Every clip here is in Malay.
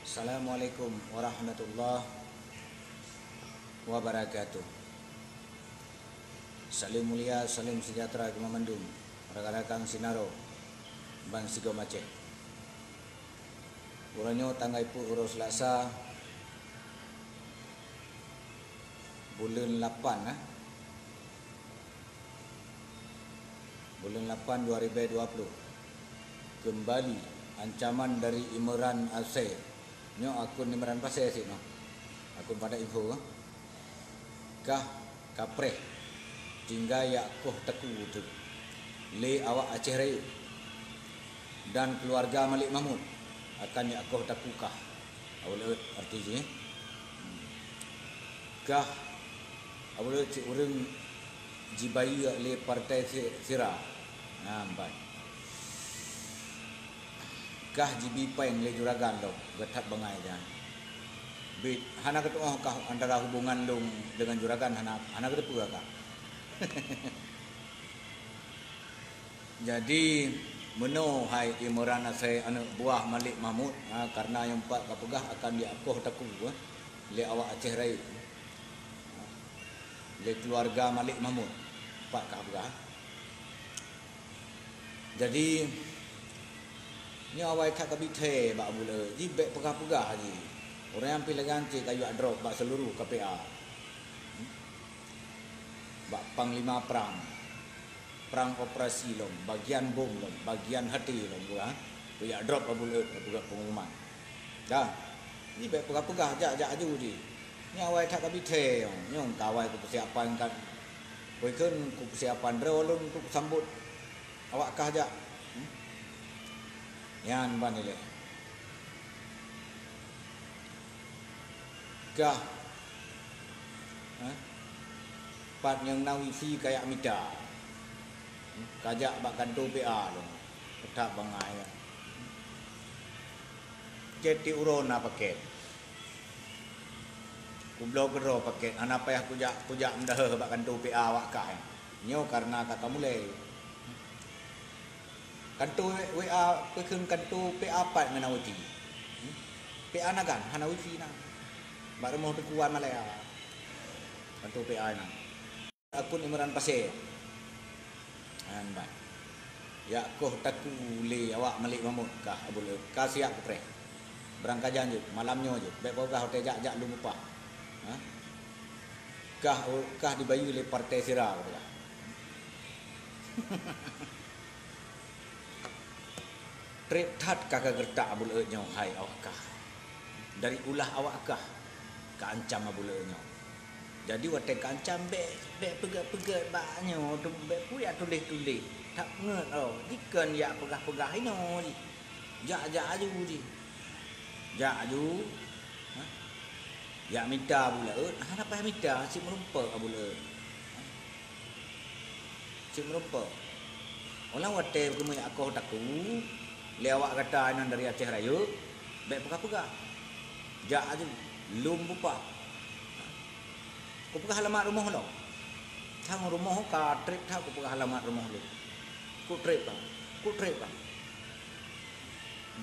Assalamualaikum warahmatullahi wabarakatuh. Salim mulia, salim sejahtera Kemamandung, rakan-rakan Sinaro, Bang Sigo Maceh. Uranyo tanggai pu uro Selasa bulan 8 bulan 8 2020. Kembali ancaman dari Imran Aceh. Nyo akun Imran Pasir sih no. Akun pada info kah kapreh tinggal ya koh teku tu le awak Aceh Raya dan keluarga Malik Mahmud akan ya koh teku kah awal artinya kah awal ci urang jibayu le partai sira nampai kah jibi pain le juragan lo getat bangai jan bit hana ketua kah antara hubungan dong dengan juragan hana ketua kah. Jadi meno hai Imran Aceh anak buah Malik Mahmud karena yang empat kapegah akan diakoh taku le awak Aceh Raya le keluarga Malik Mahmud empat kapegah. Jadi ni awak kat kabithe bak mula ji bek pegah-pegah ji orang yang pilih ganti kayu drop bak seluruh KPA bak panglima perang operasi lom bagian bom lom bagian hati lom gua ya drop abul buat pengumuman dah ni bek pegah-pegah jak aju di ni awak kat kabithe nyong kawai ku persiapan kan boykeun ku persiapan drone untuk sambut awak kah jak yan ban ile kah pat yang na wifi kayak mida kajak bak kantor PA lo petak bangai jadi urona paket ku blog ro paket ana payah kujak mendah bak kantor PA awak kah nyo karena kata mulai kantor WA pekeun kantor PA pat ngana wifi PA nagan hana wifi na bak remoh tekuan malaya kantor PA na akun Imran Pasir anbat ya koh taku le awak Malik Mahmud kah abul ka siap pre berangkat janji malamnya je baik bogah hotel jak lu upah kah dibayu le partai sira kata trip that kakak gertak abul nyo hai awak kah dari ulah awak kah kaancam abul nyo jadi wate kancam be pegat-pegat baknyo tu be puya tulis-tulis tak nget dikan ya pegah-pegah ino di jak aju di jak aju ya minta pula hana payah minta si merumpa abula si merumpa orang wate kemu ya aku taku le awak kata anan dari Aceh Raya be pegah-pegah jak aju lum bupa ku pegah alamat rumah lo thang rumah ka trip tha ku pegah alamat rumah lo ku trip bang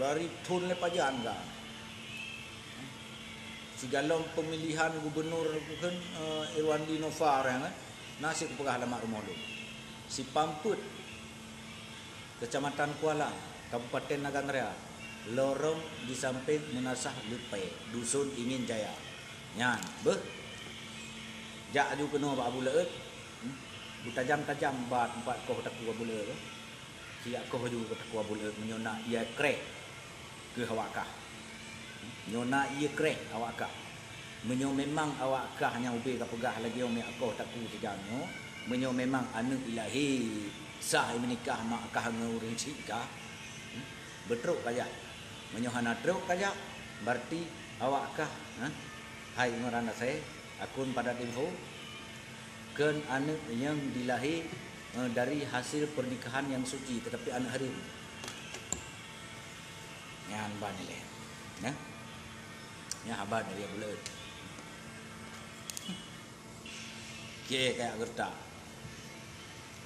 dari thun le pajan ga sigalom pemilihan gubernur kan Irwandi Nova kan nasi ku pegah alamat rumah lo si Pamput Kecamatan Kuala Kabupaten Nagan Raya lorong di samping Munasah Lupai Dusun Ingin Jaya nyan beh jak aju kena bak buleut tajam-tajam bat empat koh taku buleut siak koh aju taku buleut menyona ia krek ke awak kah nyona ia krek awak kah menyo memang awak kah nya ubi ka pegah lagi umi koh taku sejanyo menyo memang anu ilahi sah menikah mak kah ngurung cikah betruk kaya menyo hana truk kaya berarti awak kah hai Imran Aceh akun pada info kan anak yang dilahir dari hasil pernikahan yang suci tetapi anak harim nyan banile nah nya abad dari bulan ke kayak gertak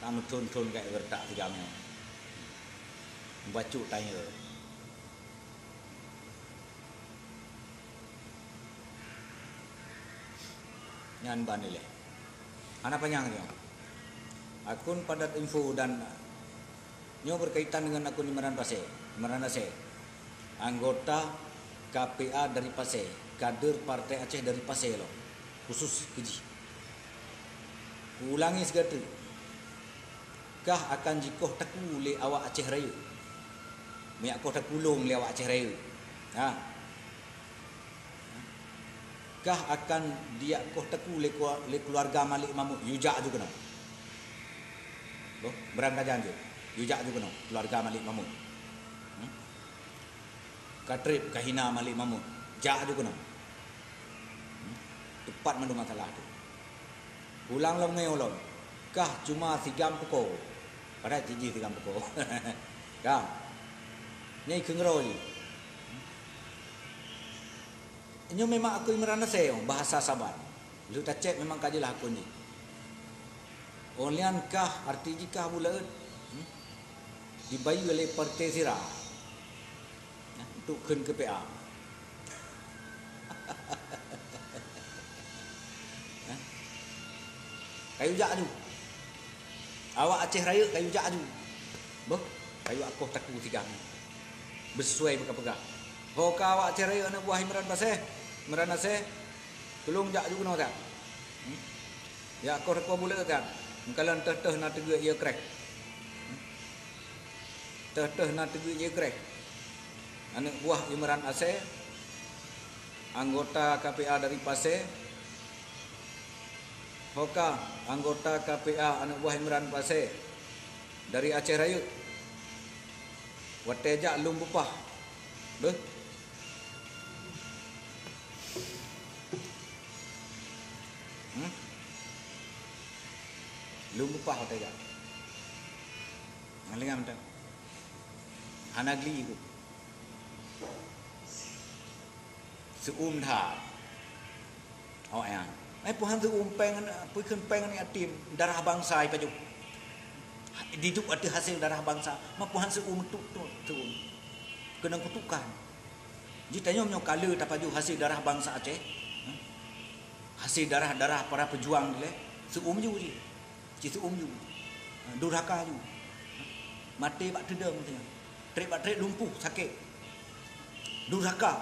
kamu tun kayak gertak tigamnya bacu tanya Nyan banile. Ana panjangnya. Akun padat info dan nyo berkaitan dengan akun Imran Pasir. Imran Aceh. Anggota KPA dari Pasir, kader Partai Aceh dari Pasir lo. Khusus keji. Ulangi segera. Kah akan jikoh taku le awak Aceh Raya. Miak koh takulung le awak Aceh Raya. Ha. Kah akan dia koh taku le keluarga Malik Mahmud yujak juga no. Loh, berangkat janji. Yujak juga no keluarga Malik Mahmud. Katrip kahina Malik Mahmud. Jak juga no. Tepat mandu masalah tu. Ulang long ngolong. Kah cuma sigam pukul. Padahal tinggi sigam pukul. Kah. Ni kengroi. Ini memang aku Imran Aceh bahasa Saban. Lu tak cek memang kajilah aku ni. Olian kah arti jika bulat dibayu oleh Partai Sirah untuk ken KPA. Kayu jak aju. Awak Aceh Raya kayu jak aju. Boh, kayu aku taku tiga. Bersuai pegah-pegah. Hoka awak Aceh Raya anak buah Imran Pasir. Imran Aceh tolong jak aju kena tak? Ya aku rekua bulat tak? Kalau teh nak tegur ia krek. Teh nak tegur ia krek. Anak buah Imran Aceh, anggota KPA dari Pasir. Hoka anggota KPA anak buah Imran Pasir dari Aceh Raya. Watejak lum bupah. Beh. Lum bupah watejak. Ngalingam tak. Hanagli itu. Seum dah. Oh ya. Puhan tu umpeng, puikan peng ni atim darah bangsa ipaju. Dituk ada hasil darah bangsa. Puhan seum tu. Kena kutukan. Jika nyom kala tapaju hasil darah bangsa Aceh. Hasil darah para pejuang ni le. Seum ju je. Seum ju. Durhaka ju. Mati bak tedeng katanya. Trek bak trek lumpuh sakit. Durhaka.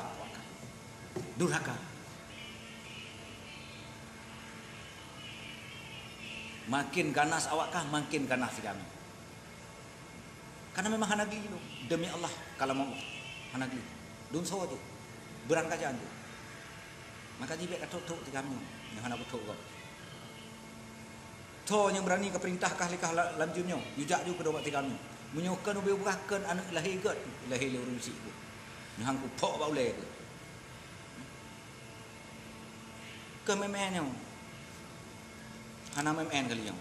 Makin ganas awakkah makin ganas si kami. Karena memang hanagli itu demi Allah kalau mau hanagli. Dun saja. Berangkat aja. Maka jibek katok-tok si kami yang hanak betul kau. To yang berani ke perintah kahlikah lamjunnya. Yujak juga doa si kami. Menyukan ubah buahkan anak lahir gat. Lahir le urusi itu. Yang ku pok bau le. Ke memennya. Hana MN kali yang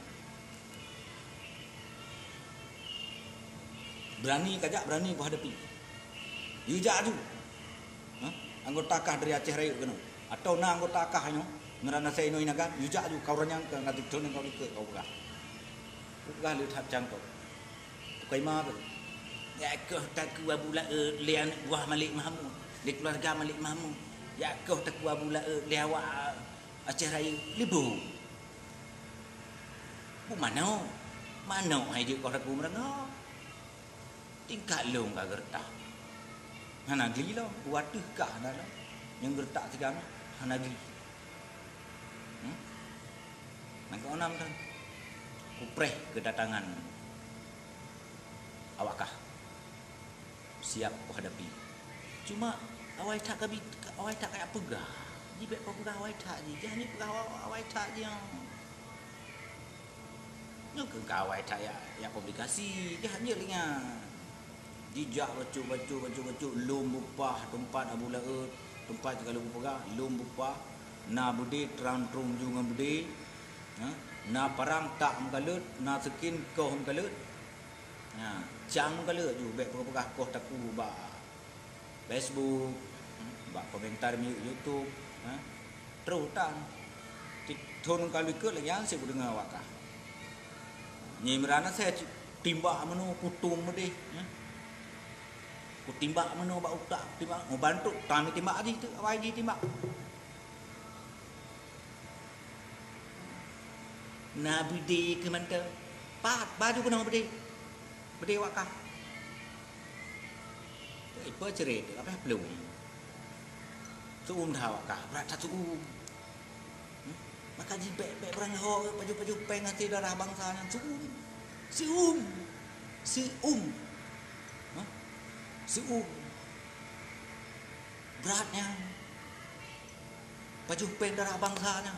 berani kajak berani ku hadapi. Yujak tu. Anggota kah dari Aceh Raya kena. Atau na anggota kah nyo ngerana saya ino inakan yujak tu kau ranyang ke ngati ton kau ikut kau gah. Gah lu tak jangkau. Kai ma tu. Ya kau tak ku abula lian buah Malik Mahmud, di keluarga Malik Mahmud. Ya kau tak ku abula liawak Aceh Raya libu. Mana hai dia kau ragu meranga. Tingkat long ka gertak. Hana geli lo, waduh kah dah lah. Yang gertak tiga ni, hana geli. Nak kau nam kan. Kupreh kedatangan awakkah. Siap menghadapi. Cuma awai tak kayak pegah. Jibek kau pegah awai tak je. Jangan ni pegah awai tak je. Ke kawai tak ya publikasi dia hanya dengan jejak bacu lum bupah tempat abu laut tempat kalau pegah lum bupah na budi terang trung jungan budi na parang tak mekalut na skin koh mekalut cang mekalut ju bek pegah koh taku ba Facebook ba komentar di YouTube terus tan thon kalau ikut lagi yang saya dengar awak. Nyimrana saya timbak menu kutung mede. Ku timbak menu bak utak timbak mau bantu kami timbak aja itu awai di timbak. Na bede ke mantau. Pat baju kena bede. Bede wakah. Apa cerit apa belum. Suum dah wakah. Berat satu maka jibek-bek berang ho baju-baju peng hati darah bangsa yang sium. Sium. Beratnya. Baju peng darah bangsanya.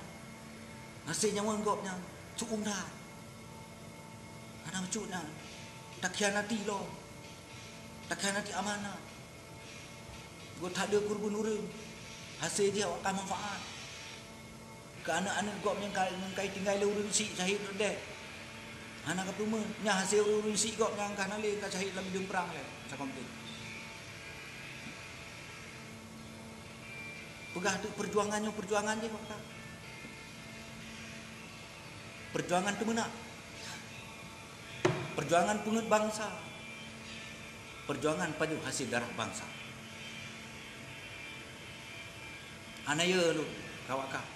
Hasilnya menggopnya. Sium dah. Ada macutnya. Tak khianati lo. Tak khianati amanah. Gua tak ada kurban urin. Hasil dia akan manfaat. Ke anak-anak gop yang kai tinggal urun si syahid dek. Anak ke rumah nya hasil urun si gop yang kan ale ka syahid dalam hidung perang le. Sakomti. Pegah tu perjuangannya maka. Perjuangan tu mana? Perjuangan pungut bangsa. Perjuangan paju hasil darah bangsa. Anaya lu kawakah.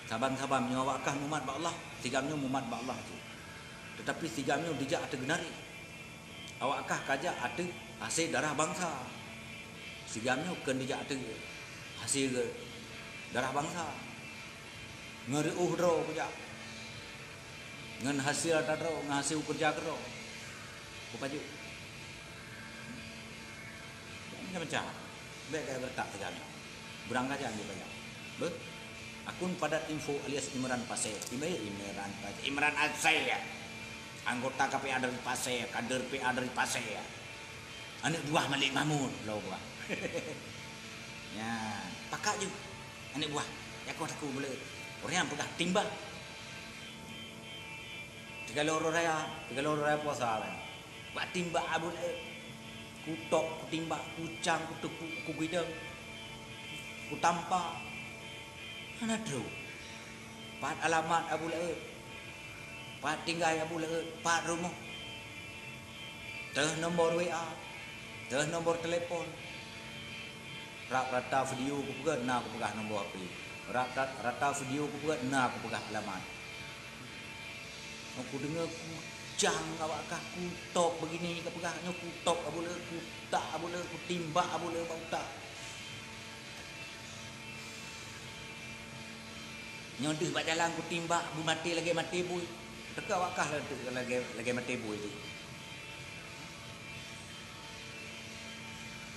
Saban-saban nyawakah mumat ba Allah, tigamnya mumat ba Allah tu. Tetapi tigamnya dijak ada genari. Awakah kajak ada hasil darah bangsa. Tigamnya kan dijak ada hasil darah bangsa. Ngeriuh dro kajak. Ngan hasil dro, ngasil kerja kro. Kupaju. Macam baik kaya bertak tigamnya. Berangkat aja banyak. Be? Akun padat info alias Imran Pasir. Imran Pasir. Anggota KPA dari Pasir, kader PA dari Pasir. Anak buah Malik Mahmud, lo buah. Ya, pakak je. Anak buah. Ya aku boleh. Orang yang pegah timbal. Tiga loro raya puasa kan. Buat timbal abul kutok, kutimbak, kucang, kutepu, kugidang, kutampak. Mana dro? Pat alamat Abu Laut. Pat tinggal Abu Laut, pat rumah. Teh nombor WA, teh nombor telefon. Rata video ku pegat, nah aku pegah nombor HP. Rata video ku pegat, nah aku pegah alamat. Aku dengar kucang awakah kutok begini ke pegahnya kutok Abu Laut, kutak Abu Laut, kutimbak Abu Laut bau tak. Nyodih bak jalan ku timbak bu mati lagi bui. Teka wakah lagi mati bui tu.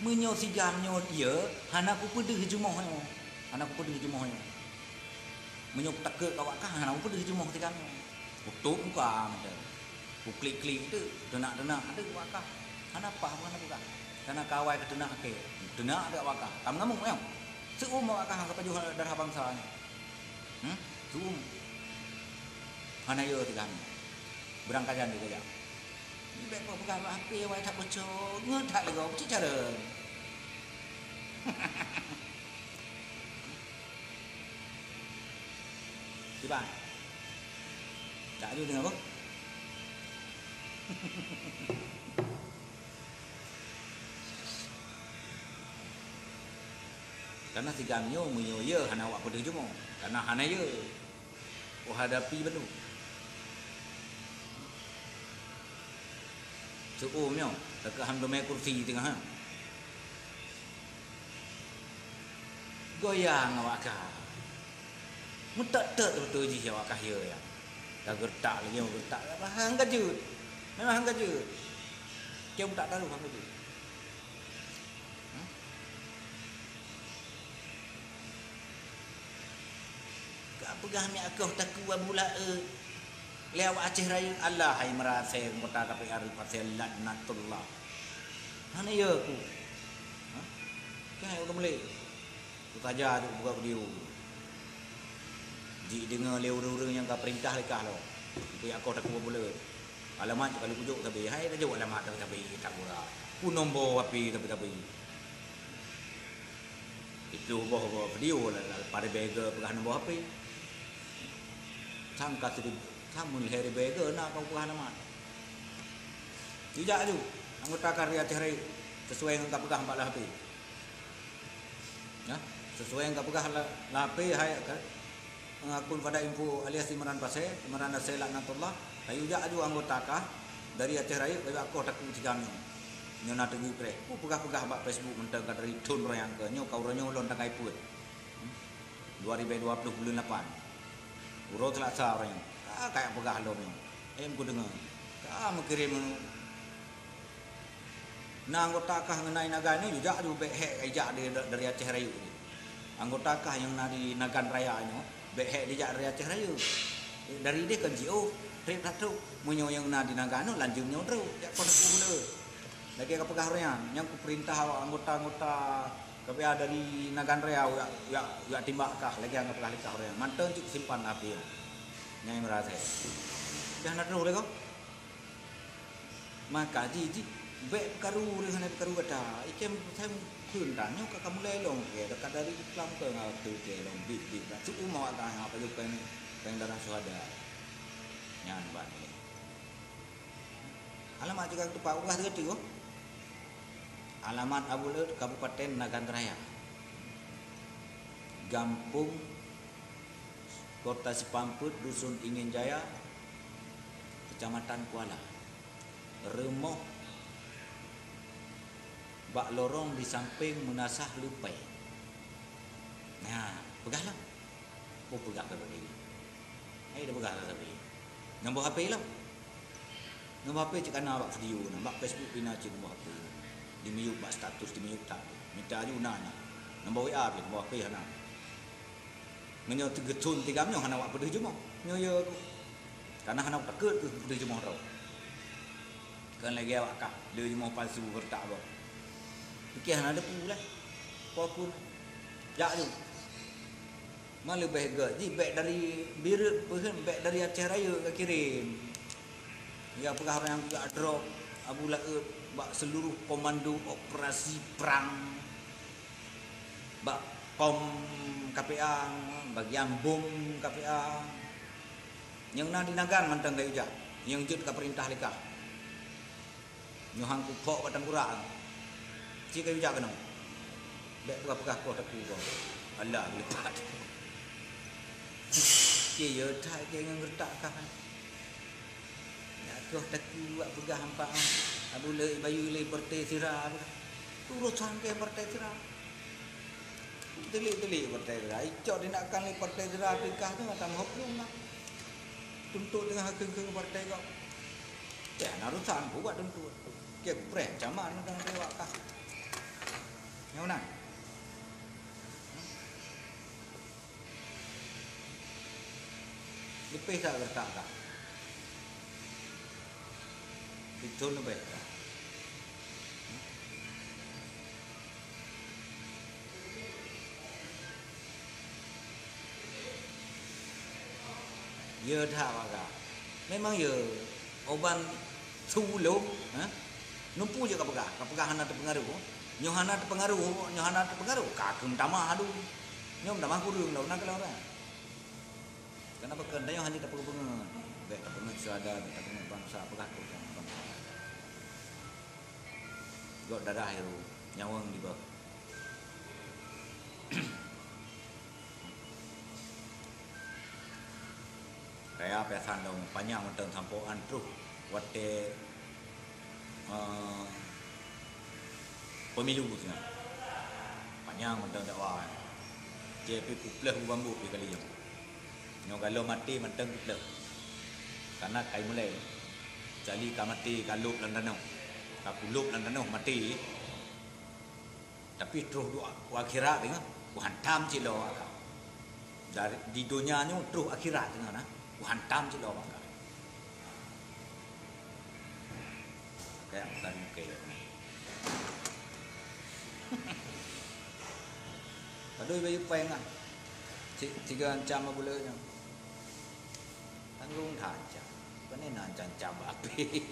Menyo si jamnya dia, hana ku pedih jumohnya. Hana ku pedih jumohnya. Menyo teka wakah hana ku pedih jumoh tigamnya. Tutup muka macam. Ku klik-klik tu, denak-denak ada wakah. Hana apa bukan. Karena kawai ke denak ke. Denak ada wakah. Kamu ngamuk yang. Seum wakah ke baju darah bangsa ni. Zoom. Hana yo tiga ni. Berangkat jalan dia. Ni baik kau pegang HP wai tak bocor. Ngetak lagi kau cara. Tiba. Tak ada dengar apa? Karena tigamnya menyo ye hana awak pedih jumo. Karena hana ye hadapi belu. Cuumnya dekat hamdomai kursi tengah ha. Goyang awak ka. Mutak-tak betul ji awak ka ye ya. Dah gertak lagi gertak. Hang kejut. Memang hang kejut. Kem tak tahu hang kejut. Pegah mi akau taku abula lewat Aceh Raya Allah hai merasa kota KPR pasal laknatullah. Mana ya aku? Ha? Kan aku boleh. Ku saja tu buka video. Ji dengar leu-leu yang ka perintah lekah lo. Ku akau taku abula. Alamat kalau pujuk tapi hai dah jawab alamat tapi tak gura. Ku nombor HP tapi. Itu bawa video lah pada bega pegah nombor HP. Sangka sedih, samun hari bega nak kau pegah nama. Tidak tu, anggota karya cari sesuai dengan kau pegah 4 HP. Ya, sesuai dengan kau pegah HP, hai akun pada info alias Imran Pasir, Imran Nasir Laknatullah, kayu jak aju anggota kah dari Aceh Raya, kayu aku tak kucigam nyo na tengi pre. Pegah-pegah bak Facebook mentang dari tun royang ke nyo kau ronyo lon tangai put. 2020 bulan 8. Uro Selasa orang. Kayak pegah lon nyo. Ku dengar. Mengirim na anggota kah ngenai naga ni juga aju bek hek ejak dari Aceh Raya. Anggota kah yang di Nagan Raya nyo bek hek dijak dari Aceh Raya. Dari dia kan GO trip satu munyo yang na di Nagano lanjut nyo terus jak kon pula. Lagi ke pegah royang yang ku perintah anggota-anggota KPA dari Nagan Raya ya timbak kah lagi anggap pegah likah royang. Mantan cik simpan api. Nyai merasa. Dah nak terus lego. Maka ji bek karu dengan karu kata ikem saya kun tanyo ka kamu lelong ke dekat dari Islam ke ngau tu ke long big tu mau ada apa tu pen darah suhada nyan ban ni alamat juga tu Pak Ugah tu ko alamat Abu Lut Kabupaten Nagan Raya Gampung Kota Sipamput Dusun Ingin Jaya Kecamatan Kuala Remoh bak lorong di samping Munasah Lupai. Nah, pegahlah. Pegah ke bagi. Dah pegah lah tapi. Nombor HP lah. Nombor HP cik kana bak video, bak Facebook pina cik nombor HP. Di mute bak status di mute tak. Minta aju nanya. Nombor WA pun nombor HP hana. Menyo tegetun 3 mio hana wak pedih jumo. Nyo yo aku. Karena hana takut tu pedih jumo rau. Kan lagi awak kah, dia jumo palsu bertak apa. Fikir ada pula. Pokok jak tu. Malu baik ke? Ji baik dari Biru pun baik dari Aceh Raya ke kirim. Ya pegah orang yang juga drop Abu Laut bak seluruh komando operasi perang. Bak pom KPA bagian bom KPA. Yang nak dinagan mantang kayu jak. Yang jut ke perintah lekah. Nyohang kupok batang kurang. Cik kayu jak kena. Bek pegah-pegah kau tak ku. Allah lepat. Cik yo tak ke ngertak kah. Ya kau tak ku buat pegah hampa. Abu le bayu le partai sirah. Turut sangke partai sirah. Telik-telik partai sirah. Icok dia nakkan le partai sirah Afrika tu macam hukum lah. Tuntut dengan hakim-hakim partai kau. Ya narusan buat tuntut. Ke preh caman dengan dewa kah. Yang mana? Lebih tak bertak tak? Itu lebih tak? Ya tak agak. Memang ya oban sulung, numpu je kapegah hana terpengaruh. Nyohana terpengaruh. Kakung tamah adu. Nyom tamah kurung lau nak kalau orang. Kenapa kan dayo hanya tak pengen. Baik tak pengen suada, tak pengen bangsa pegah tu kan. Gok darah itu nyawang di bawah. Raya pesan dong panjang mentang sampoan terus wate pemilu punya panjang mentang dakwah JP kuplah bambu pi kali yang nyo kalau mati mentang kuplah karena kai mulai jali ka mati kalup lan danau ka pulup lan danau mati tapi terus akhirat dengan hantam cilo dari di dunia nyo terus akhirat dengan hantam cilo kayak bukan kayak aduh bayu pengan tiga jam bulannya tanggung tajam panen jam api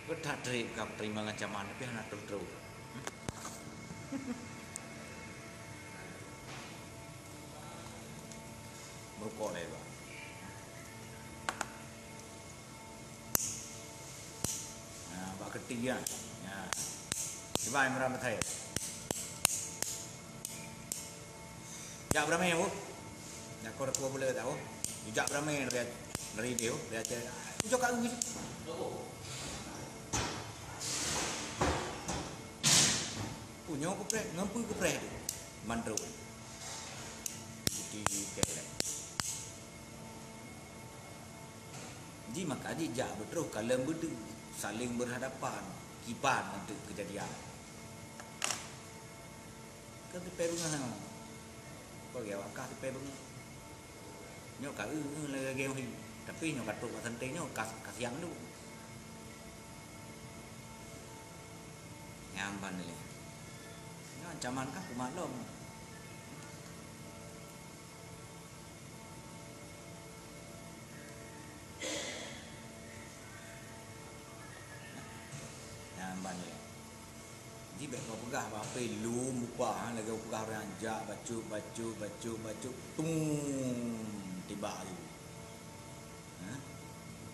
Betul terima ancaman tapi anak terus merokok deh bang. Nah, bak ketiga. Nah, Vai meram thai. Jak beramai bu. Nak kau tua boleh tahu. Jak beramai dari dia. Dia cakap, "Ucap kat uji." Punya aku pre, ngampu aku pre. Mandro. Di kekek. Jadi maka jak betul kalau berdua saling berhadapan, kipan untuk kejadian. Kan tepi bunga. Bagi awak kah tepi bunga. Nyok kah lagi game hin. Tapi nyok katuk kat senteng nyok kasiang tu. Nyamban ni. Nyok ancaman kah kumaklum. Nyamban ni. Jadi baik kau pegah apa lu muka lagi kau pegah orang jak bacu tung tiba lagi.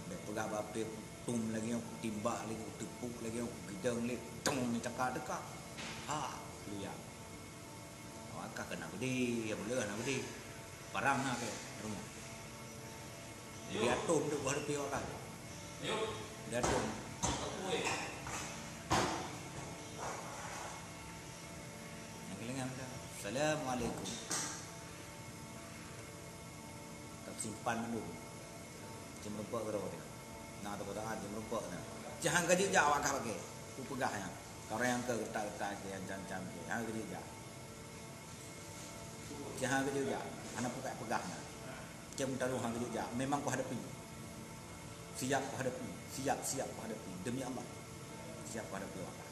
Baik pegah apa tung lagi kau tiba lagi kau tepuk lagi kau gedang lagi tung cakap. Ha lihat. Awak kena bedi, yang boleh nak bedi. Parang nak ke rumah. Lihat tung tu baru piawak kan. Lihat tung. Assalamualaikum. Tak simpan dulu. Jam rumput ke apa? Nak tu kata jam rumput na. Jangan kerja jak awak kah pakai. Ku pegahnya. Kau yang ke getak-getak yang jam-jam ke. Jangan kerja jak. Jangan kerja jak. Anak pegahnya. Jam taruh hang kerja jak. Memang ku hadapi. Siap ku hadapi. Siap ku hadapi. Demi Allah. Siap ku hadapi awak.